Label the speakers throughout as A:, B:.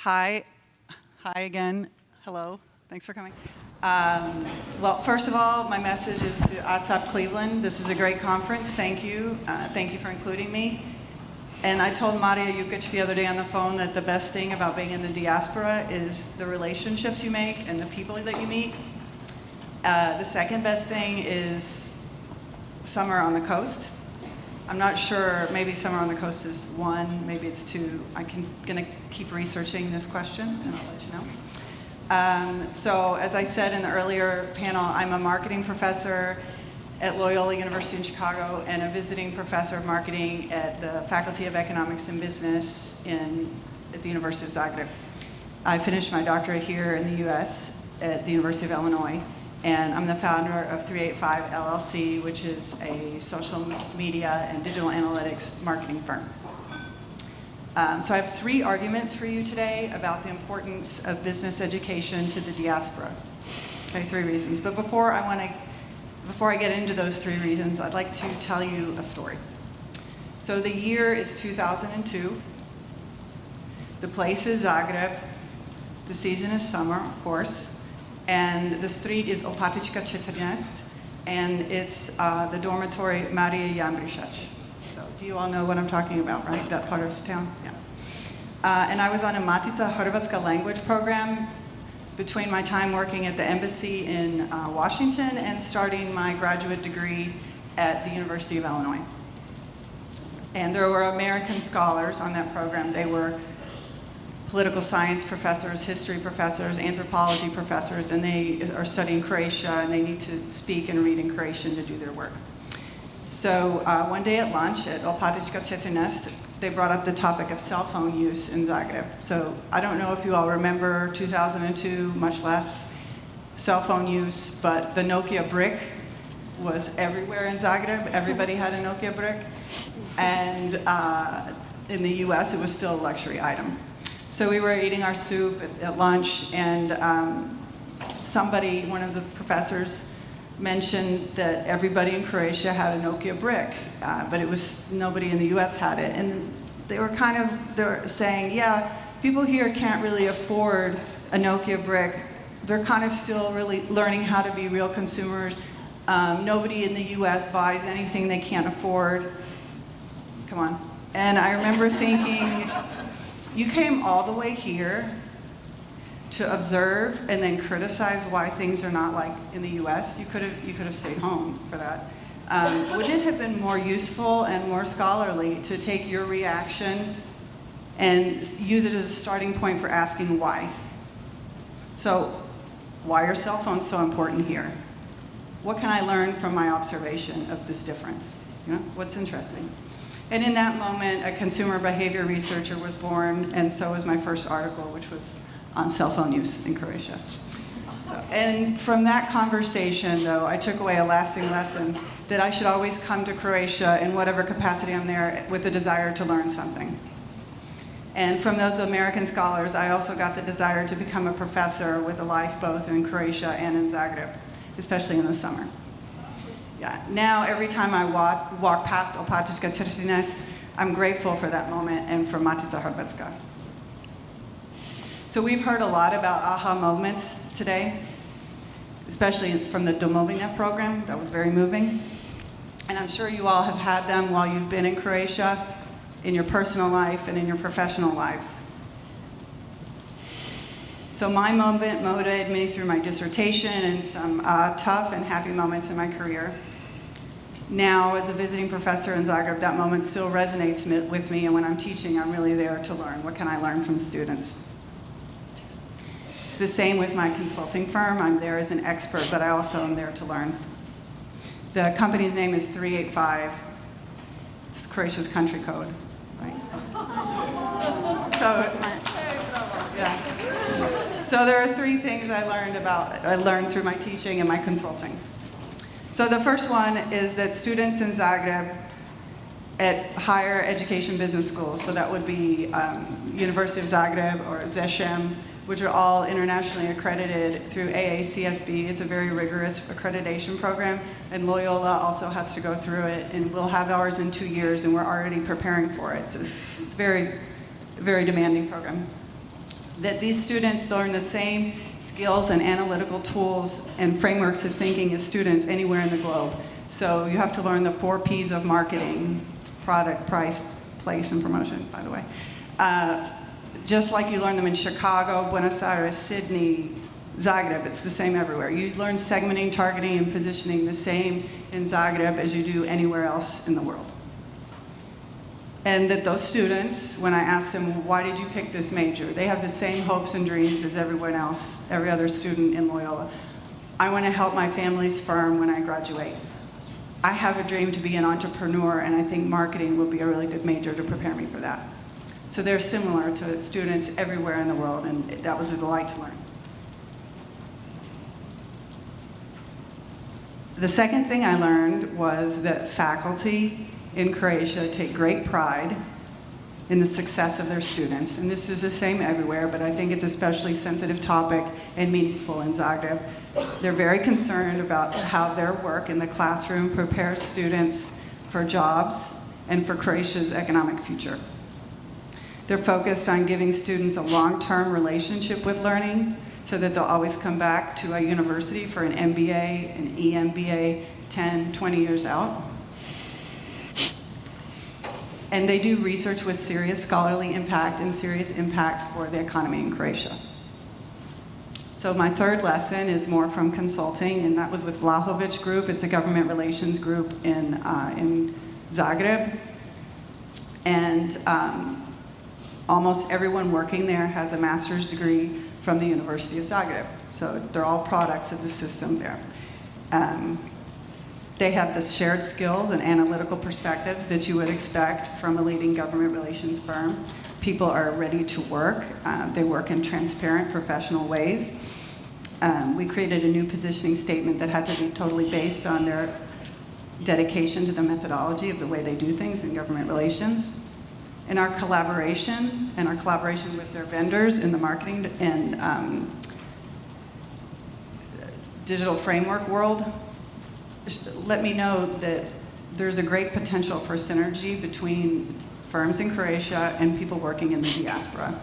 A: Hi. Hi again. Hello. Thanks for coming. Well, first of all, my message is to ATSAP Cleveland. This is a great conference. Thank you. Thank you for including me. And I told Madjer the other day on the phone that the best thing about being in the diaspora is the relationships you make and the people that you meet. The second best thing is summer on the coast. I'm not sure, maybe summer on the coast is one, maybe it's two. I'm gonna keep researching this question and I'll let you know. So as I said in the earlier panel, I'm a marketing professor at Loyola University in Chicago and a visiting professor of marketing at the Faculty of Economics and Business at the University of Zagreb. I finished my doctorate here in the US at the University of Illinois, and I'm the founder of 385 LLC, which is a social media and digital analytics marketing firm. So I have three arguments for you today about the importance of business education to the diaspora. Okay, three reasons. But before I get into those three reasons, I'd like to tell you a story. So the year is 2002. The place is Zagreb. The season is summer, of course. And the street is Opatička 14, and it's the dormitory Marije Jambrišač. So do you all know what I'm talking about, right? That part of town? Yeah. And I was on a Matica Hrvatska language program between my time working at the embassy in Washington and starting my graduate degree at the University of Illinois. And there were American scholars on that program. They were political science professors, history professors, anthropology professors, and they are studying Croatia, and they need to speak and read in Croatian to do their work. So one day at lunch at Opatička 14, they brought up the topic of cell phone use in Zagreb. So I don't know if you all remember 2002, much less cell phone use, but the Nokia brick was everywhere in Zagreb. Everybody had a Nokia brick. And in the US, it was still a luxury item. So we were eating our soup at lunch, and one of the professors, mentioned that everybody in Croatia had a Nokia brick, but nobody in the US had it. And they were they're saying, yeah, people here can't really afford a Nokia brick. They're kind of still really learning how to be real consumers. Nobody in the US buys anything they can't afford. Come on. And I remember thinking, you came all the way here to observe and then criticize why things are not like in the US. You could have stayed home for that. Wouldn't it have been more useful and more scholarly to take your reaction and use it as a starting point for asking why? So, why are cell phones so important here? What can I learn from my observation of this difference? You know, what's interesting? And in that moment, a consumer behavior researcher was born, and so was my first article, which was on cell phone use in Croatia. And from that conversation, though, I took away a lasting lesson that I should always come to Croatia in whatever capacity I'm there with the desire to learn something. And from those American scholars, I also got the desire to become a professor with a life both in Croatia and in Zagreb, especially in the summer. Yeah. Now, every time I walk past Opatička 14, I'm grateful for that moment and for Matica Hrvatska. So we've heard a lot about aha moments today, especially from the Domovina program. That was very moving. And I'm sure you all have had them while you've been in Croatia, in your personal life and in your professional lives. So my moment motivated me through my dissertation and some tough and happy moments in my career. Now, as a visiting professor in Zagreb, that moment still resonates with me, and when I'm teaching, I'm really there to learn. What can I learn from students? It's the same with my consulting firm. I'm there as an expert, but I also am there to learn. The company's name is 385. It's Croatia's country code, right? So there are three things I learned through my teaching and my consulting. So the first one is that students in Zagreb at higher education business schools, so that would be University of Zagreb or ZESHEM, which are all internationally accredited through AACSB. It's a very rigorous accreditation program, and Loyola also has to go through it, and we'll have ours in 2 years, and we're already preparing for it. So it's very, very demanding program. that these students learn the same skills and analytical tools and frameworks of thinking as students anywhere in the globe. So you have to learn the 4 Ps of marketing: product, price, place, and promotion, by the way. Just like you learn them in Chicago, Buenos Aires, Sydney, Zagreb, it's the same everywhere. You learn segmenting, targeting, and positioning the same in Zagreb as you do anywhere else in the world. And that those students, when I ask them, why did you pick this major? They have the same hopes and dreams as everyone else, every other student in Loyola. I want to help my family's firm when I graduate. I have a dream to be an entrepreneur, and I think marketing will be a really good major to prepare me for that. So they're similar to students everywhere in the world, and that was a delight to learn. The second thing I learned was that faculty in Croatia take great pride in the success of their students. And this is the same everywhere, but I think it's a especially sensitive topic and meaningful in Zagreb. They're very concerned about how their work in the classroom prepares students for jobs and for Croatia's economic future. They're focused on giving students a long-term relationship with learning so that they'll always come back to a university for an MBA, an EMBA, 10, 20 years out. And they do research with serious scholarly impact and serious impact for the economy in Croatia. So my third lesson is more from consulting, and that was with Vlahovic Group. It's a government relations group in Zagreb. And almost everyone working there has a master's degree from the University of Zagreb. So they're all products of the system there. They have the shared skills and analytical perspectives that you would expect from a leading government relations firm. People are ready to work. They work in transparent, professional ways. We created a new positioning statement that had to be totally based on their dedication to the methodology of the way they do things in government relations. And our collaboration with their vendors in the marketing and digital framework world let me know that there's a great potential for synergy between firms in Croatia and people working in the diaspora.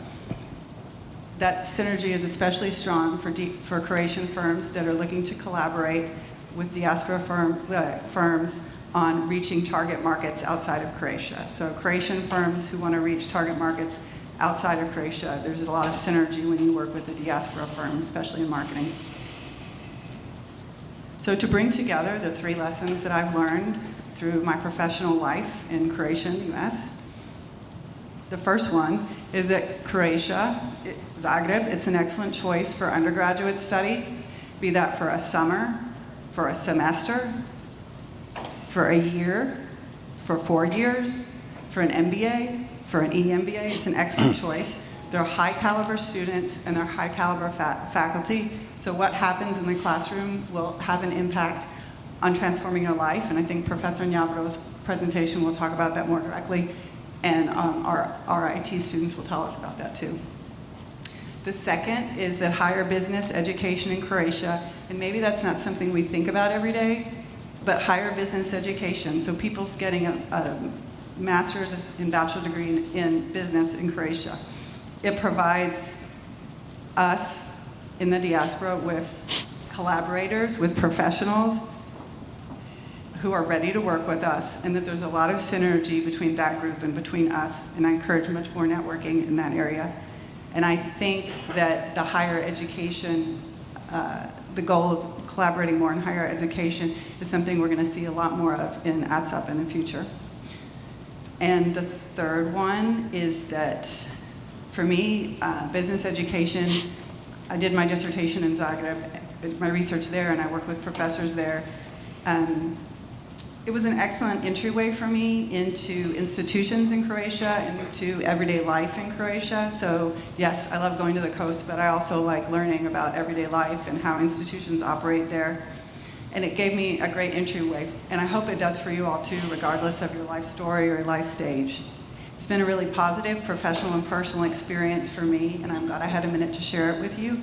A: That synergy is especially strong for Croatian firms that are looking to collaborate with diaspora firms on reaching target markets outside of Croatia. So Croatian firms who want to reach target markets outside of Croatia, there's a lot of synergy when you work with the diaspora firm, especially in marketing. So to bring together the 3 lessons that I've learned through my professional life in Croatia and the US, the first one is that Croatia, Zagreb, it's an excellent choice for undergraduate study, be that for a summer, for a semester, for a year, for 4 years, for an MBA, for an EMBA. It's an excellent choice. They're high caliber students and they're high caliber faculty. So what happens in the classroom will have an impact on transforming your life. And I think Professor Njavro's presentation will talk about that more directly. And our IT students will tell us about that too. The second is that higher business education in Croatia, and maybe that's not something we think about every day, but higher business education. So people's getting a master's and bachelor degree in business in Croatia. It provides us in the diaspora with collaborators, with professionals who are ready to work with us, and that there's a lot of synergy between that group and between us, and I encourage much more networking in that area. And I think that the higher education, the goal of collaborating more in higher education is something we're going to see a lot more of in ATSAP in the future. And the third one is that, for me, business education, I did my dissertation in Zagreb, my research there, and I worked with professors there. It was an excellent entryway for me into institutions in Croatia and into everyday life in Croatia. So yes, I love going to the coast, but I also like learning about everyday life and how institutions operate there. And it gave me a great entryway, and I hope it does for you all too, regardless of your life story or life stage. It's been a really positive professional and personal experience for me, and I'm glad I had a minute to share it with you.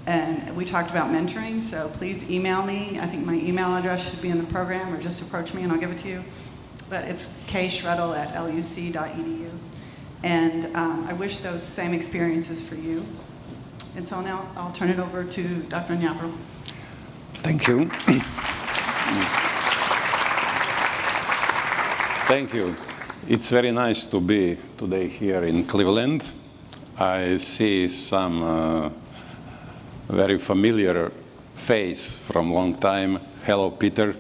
A: And we talked about mentoring, so please email me. I think my email address should be in the program, or just approach me and I'll give it to you. But it's ksredl@luc.edu. And I wish those same experiences for you. And so now I'll turn it over to Dr. Njavro.
B: Thank you. Thank you. It's very nice to be today here in Cleveland. I see some very familiar face from long time. Hello, Peter.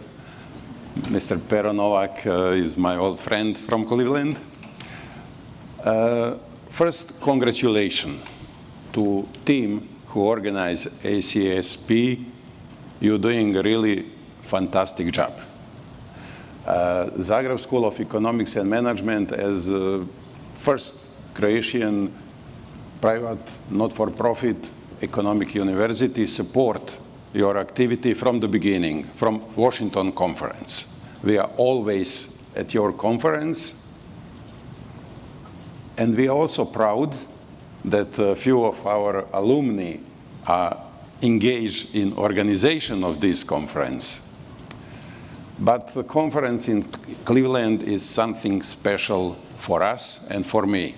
B: Mr. Pero Novak is my old friend from Cleveland. First, congratulations to team who organized ACSP. You're doing a really fantastic job. Zagreb School of Economics and Management as first Croatian private, not-for-profit economic university support your activity from the beginning, from Washington Conference. We are always at your conference, and we are also proud that a few of our alumni are engaged in organization of this conference. But the conference in Cleveland is something special for us and for me,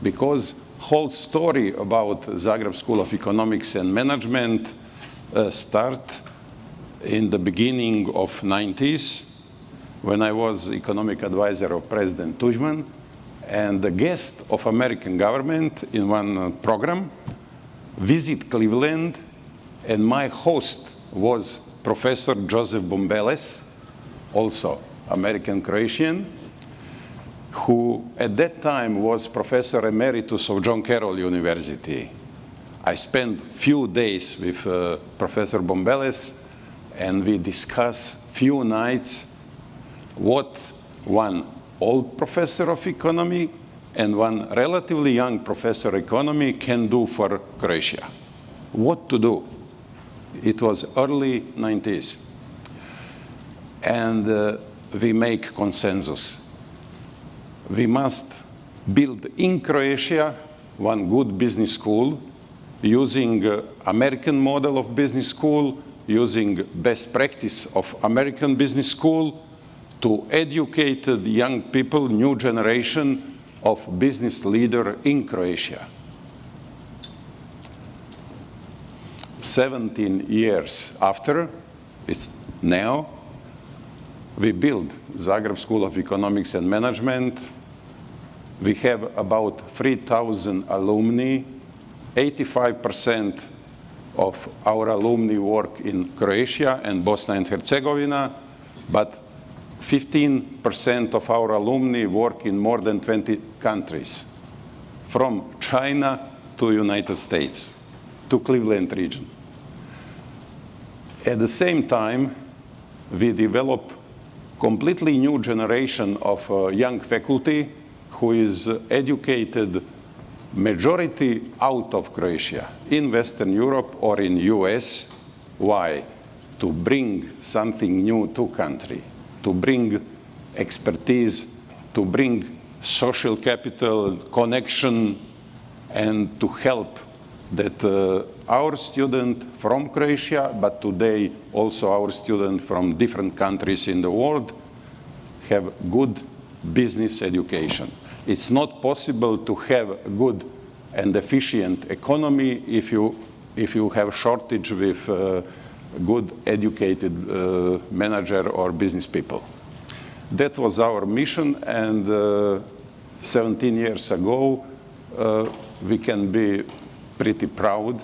B: because whole story about Zagreb School of Economics and Management start in the beginning of 90s when I was economic advisor of President Tudjman and the guest of American government in one program visit Cleveland, and my host was Professor Joseph Bombeles, also American Croatian, who at that time was Professor Emeritus of John Carroll University. I spent few days with Professor Bombeles, and we discussed few nights what one old professor of economy and one relatively young professor of economy can do for Croatia. What to do? It was early 90s. And we make consensus. We must build in Croatia one good business school using American model of business school, using best practice of American business school to educate the young people, new generation of business leader in Croatia. 17 years after, it's now, we build Zagreb School of Economics and Management. We have about 3,000 alumni. 85% of our alumni work in Croatia and Bosnia and Herzegovina, but 15% of our alumni work in more than 20 countries, from China to United States, to Cleveland region. At the same time, we develop completely new generation of young faculty who is educated majority out of Croatia, in Western Europe or in US. Why? To bring something new to country, to bring expertise, to bring social capital, connection, and to help that our student from Croatia, but today also our student from different countries in the world, have good business education. It's not possible to have a good and efficient economy if you have shortage with good educated manager or business people. That was our mission, and 17 years ago, we can be pretty proud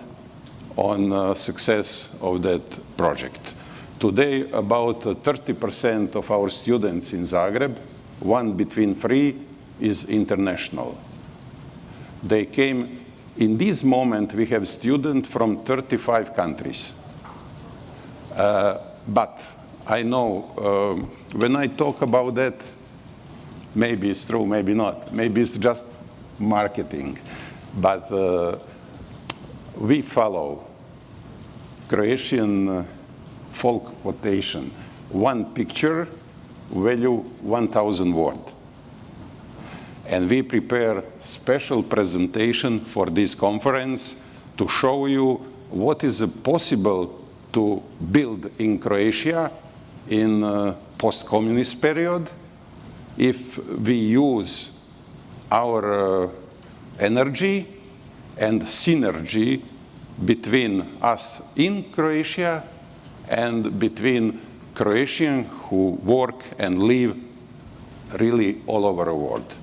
B: on success of that project. Today, about 30% of our students in Zagreb, 1 between 3, is international. They came, in this moment, we have students from 35 countries. But I know when I talk about that, maybe it's true, maybe not. Maybe it's just marketing. But we follow Croatian folk quotation. One picture, value 1,000 words. And we prepare special presentation for this conference to show you what is possible to build in Croatia in post-communist period if we use our energy and synergy between us in Croatia and between Croatians who work and live really all over the world.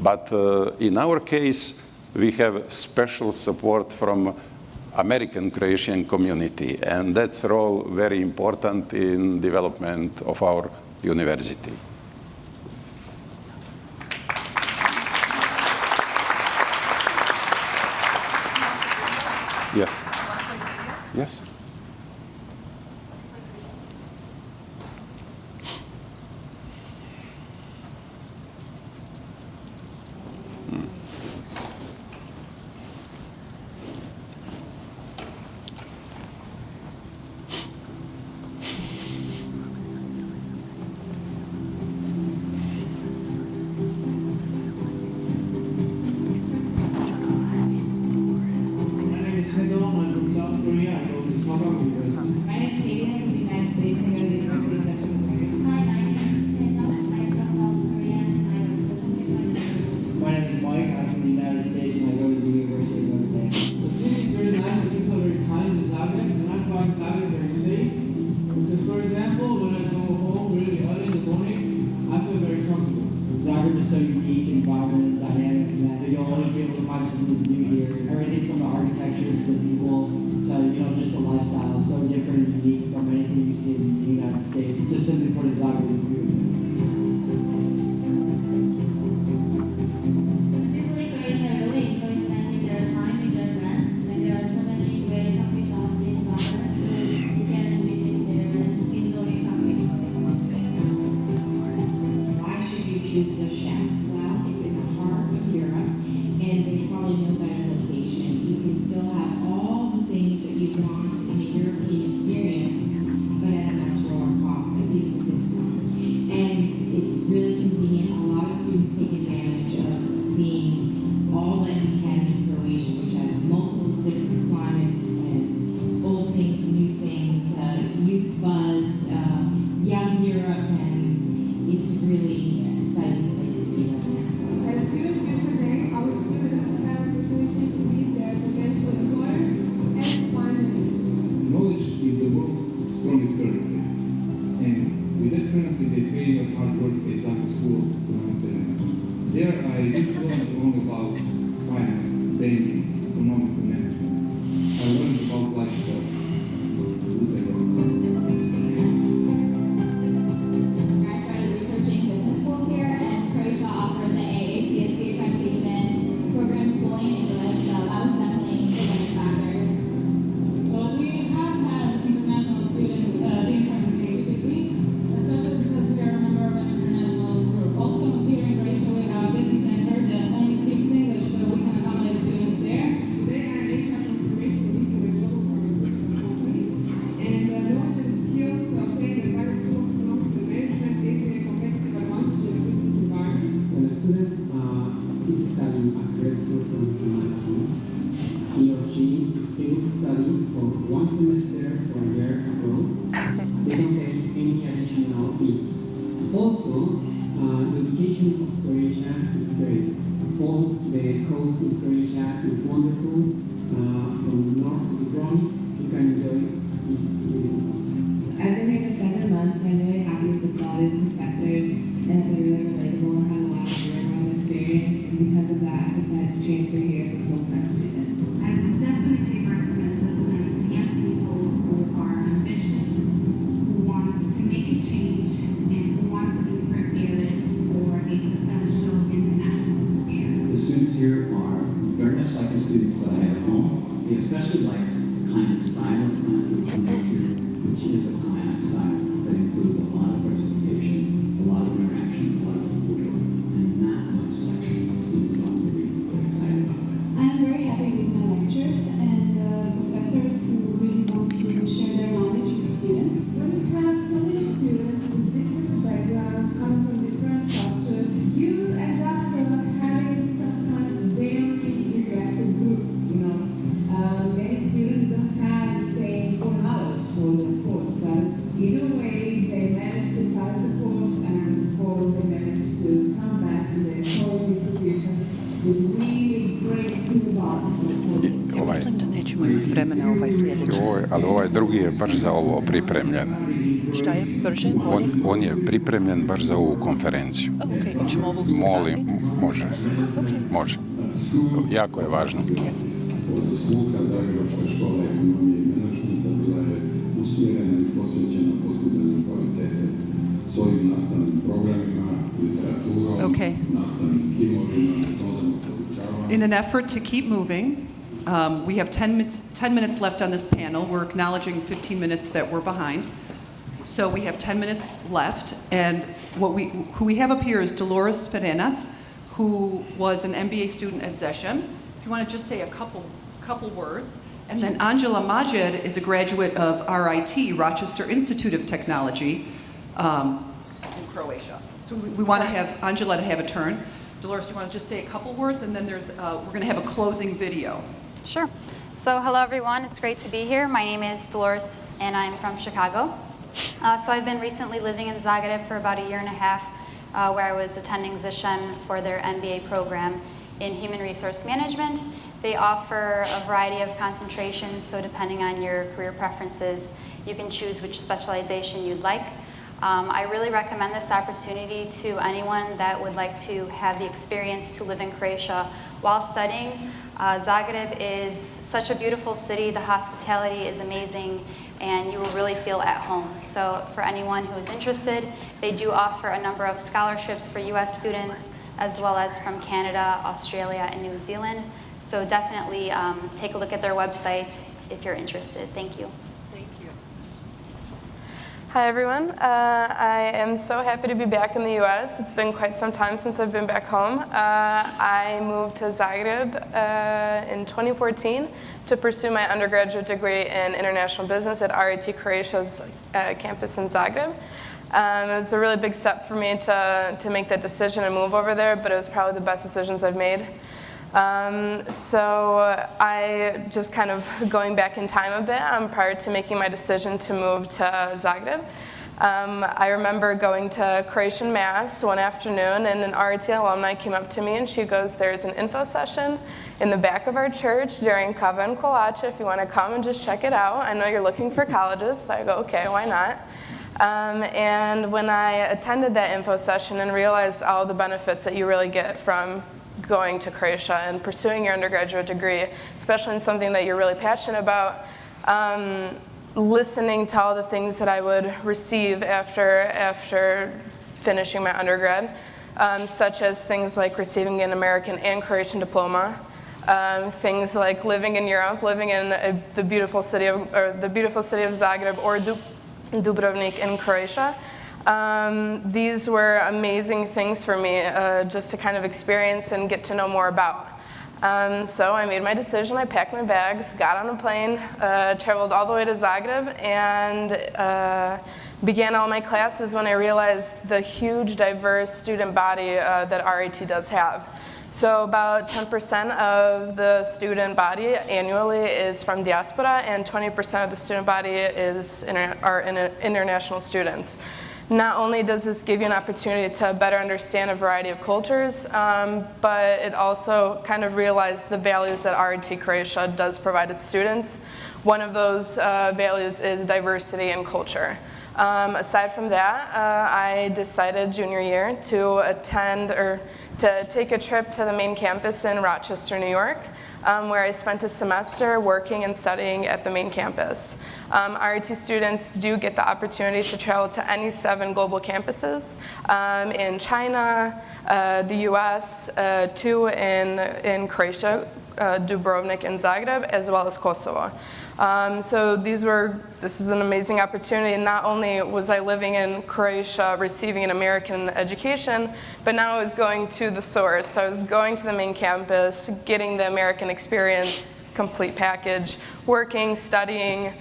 B: But in our case, we have special support from American Croatian community, and that's role very important in development of our university. Yes. Yes.
C: Sredl, I'm from South Korea. I go to Sredl University.
D: My name is Katie. I'm from the United States. I go to the University of Central Missouri.
E: Hi, my name is Sredl. I'm from South Korea and I go to Central University.
C: My name is Mike. I'm from the United States and I go to the University of Notre Dame. The city is very nice. The people are very kind in Zagreb, and I find Zagreb very safe. Because, for example, when I go home really early in the morning, I feel very comfortable.
F: Zagreb is so unique and vibrant and dynamic in that you'll always be able to find something new here. Everything from the architecture to the people to, just the lifestyle is so different and unique from anything you see in the United States. It's just simply put, Zagreb is beautiful.
E: People in Croatia really enjoy spending their time with their friends, and there are so many great coffee shops in Zagreb, so you can visit there and enjoy coffee.
D: Why should you choose Zagreb? Well, it's in the heart of Europe, and there's probably no better location. You can still have all the things that you want in a European experience, but at a much lower cost, at least at this time. And it's really convenient. A lot of students take advantage of seeing all that you can in Croatia, which has multiple different climates and old things, new things, youth buzz, young Europe, and it's really an exciting place to be right now.
G: At Student Future Day, our students have the opportunity to meet their potential employers and find an internship.
H: Knowledge is the world's strongest currency. And with that currency, they pay your hard work at Zagreb School of Economics and Management. There, I didn't learn only about finance, banking, economics, and management. I learned about life itself. This is
E: I started researching business schools here, and Croatia offered the AACSB accreditation program fully in English, so that was definitely a winning factor.
I: Well, we have had international students interns previously, especially because we are a member of an international group. Also, here in Croatia, we have a business center that only speaks English, so we can accommodate students there.
G: Today, I'm HR transformation lead for the global pharmaceutical company, and the knowledge and skills obtained at Zagreb School of Economics and Management gave me a competitive advantage in a business environment.
F: When a student is studying at Sredl School of Economics and Management, he or she is able to study for 1 semester or a year abroad. They don't pay any additional fee. Also, the education of Croatia is great. All the coast in Croatia is wonderful. From north to Dubrovnik, you can enjoy this beautiful country.
D: I've been here for 7 months, and I'm really happy with the quality of the professors, and they're really relatable and have a lot of real-world experience, and because of that, I decided to transfer here as a full-time student.
J: I would definitely recommend this to young people who are ambitious, who want to make a change, and who want to be prepared for a potential international career.
K: The students here are very much like the students that I had at home. They especially like the kind of style of class that we have here, which is a class style that includes a lot of participation, a lot of interaction, a lot of footwork, and not much lecture. Students don't really get excited about that.
D: I'm very happy with my lectures.
L: Ja mislim da nećemo imati vremena sljedeći.
B: Ali ovaj drugi je baš za ovo pripremljen.
L: Šta je brže, bolje?
B: On je pripremljen baš za ovu konferenciju.
L: Ok, hoćemo ovo skratiti?
B: Molim, može.
L: Okay.
B: Može. Jako je važno.
M: Osnutka Zagrebačka škola ekonomije i menadžmenta bila je usmjerena i posvećena postizanju kvalitete svojim nastavnim programima, literaturom, nastavnim timovima, metodama podučavanja.
N: In an effort to keep moving, we have 10 minutes left on this panel. We're acknowledging 15 minutes that we're behind. So we have 10 minutes left, and who we have up here is Dolores Ferenac, who was an MBA student at Zeshem. If you want to just say a couple words. And then Angela Madjer is a graduate of RIT, Rochester Institute of Technology, in Croatia. So we want to have Angela to have a turn. Dolores, you want to just say a couple words, and then we're going to have a closing video.
O: Sure. So hello everyone, it's great to be here. My name is Dolores and I'm from Chicago. So I've been recently living in Zagreb for about a year and a half, where I was attending Zeshem for their MBA program in Human Resource Management. They offer a variety of concentrations, so depending on your career preferences, you can choose which specialization you'd like. I really recommend this opportunity to anyone that would like to have the experience to live in Croatia while studying. Zagreb is such a beautiful city, the hospitality is amazing, and you will really feel at home. So for anyone who is interested, they do offer a number of scholarships for US students, as well as from Canada, Australia, and New Zealand. So definitely take a look at their website if you're interested. Thank you.
P: Hi everyone, I am so happy to be back in the US. It's been quite some time since I've been back home. I moved to Zagreb in 2014 to pursue my undergraduate degree in international business at RIT Croatia's campus in Zagreb. It was a really big step for me to make that decision and move over there, but it was probably the best decisions I've made. So I just kind of going back in time a bit, prior to making my decision to move to Zagreb. I remember going to Croatian Mass one afternoon, and an RIT alumni came up to me and she goes, "There's an info session in the back of our church during Kava and Kolacha if you want to come and just check it out. I know you're looking for colleges." So I go, okay, why not? And when I attended that info session and realized all the benefits that you really get from going to Croatia and pursuing your undergraduate degree, especially in something that you're really passionate about, listening to all the things that I would receive after finishing my undergrad, such as things like receiving an American and Croatian diploma, things like living in Europe, living in the beautiful city of Zagreb or Dubrovnik in Croatia. These were amazing things for me just to kind of experience and get to know more about. So I made my decision, I packed my bags, got on a plane, traveled all the way to Zagreb, and began all my classes when I realized the huge, diverse student body that RIT does have. So about 10% of the student body annually is from diaspora, and 20% of the student body are international students. Not only does this give you an opportunity to better understand a variety of cultures, but it also kind of realized the values that RIT Croatia does provide its students. One of those values is diversity and culture. Aside from that, I decided junior year to take a trip to the main campus in Rochester, New York, where I spent a semester working and studying at the main campus. RIT students do get the opportunity to travel to any 7 global campuses in China, the US, 2 in Croatia, Dubrovnik and Zagreb, as well as Kosovo. So this is an amazing opportunity. Not only was I living in Croatia receiving an American education, but now I was going to the source. So I was going to the main campus, getting the American experience, complete package, working, studying.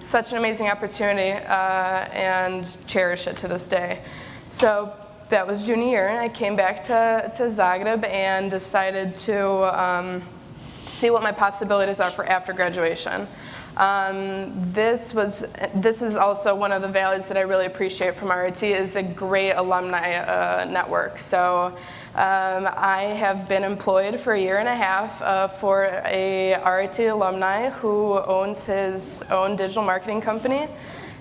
P: Such an amazing opportunity, and cherish it to this day. So that was junior year, and I came back to Zagreb and decided to see what my possibilities are for after graduation. This is also one of the values that I really appreciate from RIT is a great alumni network. So I have been employed for a year and a half for a RIT alumni who owns his own digital marketing company.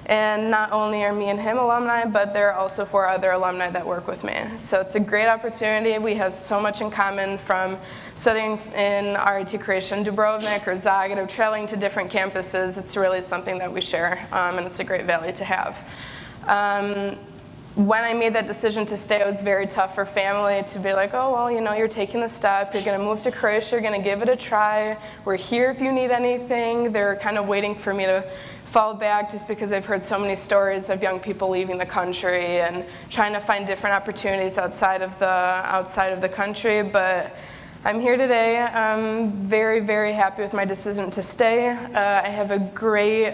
P: And not only are me and him alumni, but there are also 4 other alumni that work with me. So it's a great opportunity. We have so much in common, from studying in RIT Croatia and Dubrovnik or Zagreb, traveling to different campuses. It's really something that we share, and it's a great value to have. When I made that decision to stay, it was very tough for family to be like, oh, well, you know, you're taking the step, you're going to move to Croatia, you're going to give it a try, we're here if you need anything. They're kind of waiting for me to fall back, just because I've heard so many stories of young people leaving the country and trying to find different opportunities outside of the country. But I'm here today. I'm very, very happy with my decision to stay. I have a great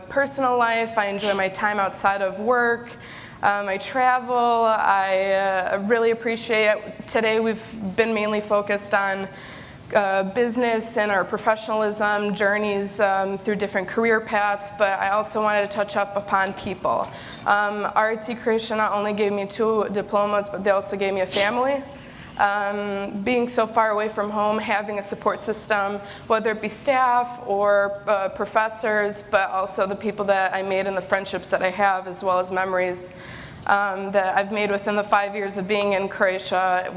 P: personal life. I enjoy my time outside of work. I travel. I really appreciate today. We've been mainly focused on business and our professionalism journeys through different career paths, but I also wanted to touch up upon people. RIT Croatia not only gave me 2 diplomas, but they also gave me a family. Being so far away from home, having a support system, whether it be staff or professors, but also the people that I made and the friendships that I have, as well as memories that I've made within the 5 years of being in Croatia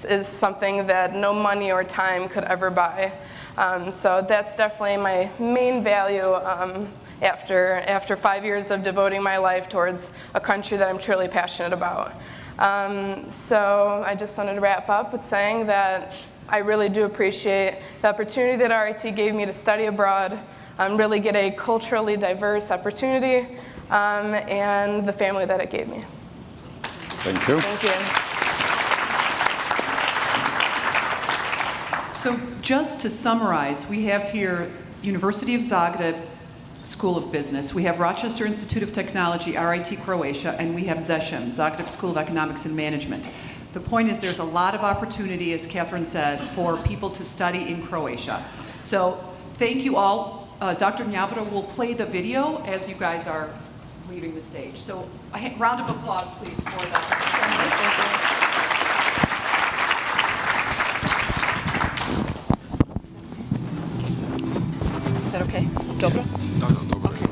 P: is something that no money or time could ever buy. So that's definitely my main value after 5 years of devoting my life towards a country that I'm truly passionate about. So I just wanted to wrap up with saying that I really do appreciate the opportunity that RIT gave me to study abroad, really get a culturally diverse opportunity, and the family that it gave me.
B: Thank you.
P: Thank you.
N: So just to summarize, we have here University of Zagreb School of Business, we have Rochester Institute of Technology, RIT Croatia, and we have ZESHM, Zagreb School of Economics and Management. The point is there's a lot of opportunity, as Katherine said, for people to study in Croatia. So thank you all. Dr. Njavro will play the video as you guys are leaving the stage. So a round of applause, please, for the panelists. Is that okay? Dobro? Okay.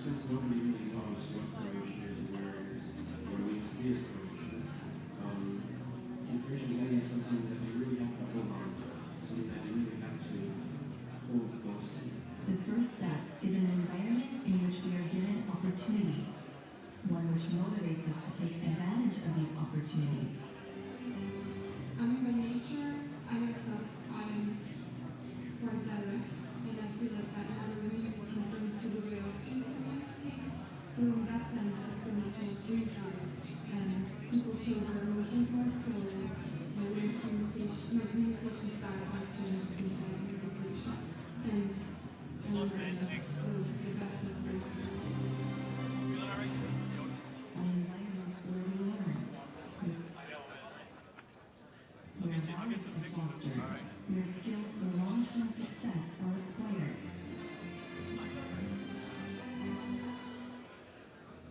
Q: Since nobody really knows what Croatia is and where it is, what it means to be a Croatian, Croatian is something that you really have to hold on to, something that you really have to hold close to.
D: The first step is an environment in which we are given opportunities, one which motivates us to take advantage of these opportunities.
G: By nature, I myself, I'm quite direct, and I feel like that other women were confirmed to the way I was choosing to communicate. So in that sense, I feel much more free time, and people show their emotions more, so my way of communication, my communication style has changed since I moved to Croatia, and the best is very
D: An environment where we learn, where fostered, where skills for long-term success are acquired.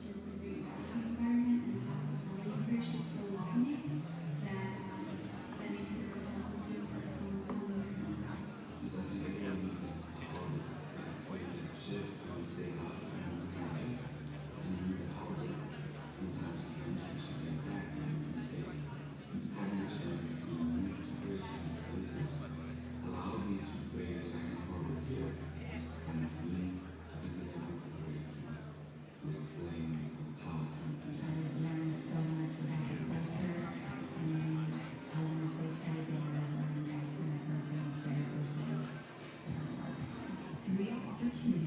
E: Just a great working environment and hospitality in Croatia is so welcoming that makes it really helpful too for someone's home.
Q: So again, way to shift from staying out of and the power in time and actually practice mistakes. Having a chance to make mistakes allowed me to create a second forward here and me and the operates to explain how something
D: I learned so much about the culture, and I want to take everything that I learned back to my country and share it with you. Real opportunity